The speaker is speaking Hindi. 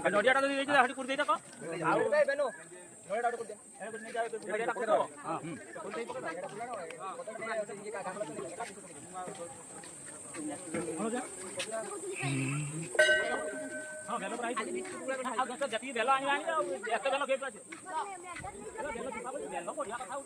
नडियाटा दे दे हाडी कुर दे तक आउ बे बेनो नडियाटा कुर दे ए ने जा नडियाटा कुर दो हां कुर दे पकड़ ये का काम हो जा हां बेलो प्राइस आ गस जति बेलो आनी आनी एक बेलो के प्राइस बेलो बेलो बेलो बढ़िया था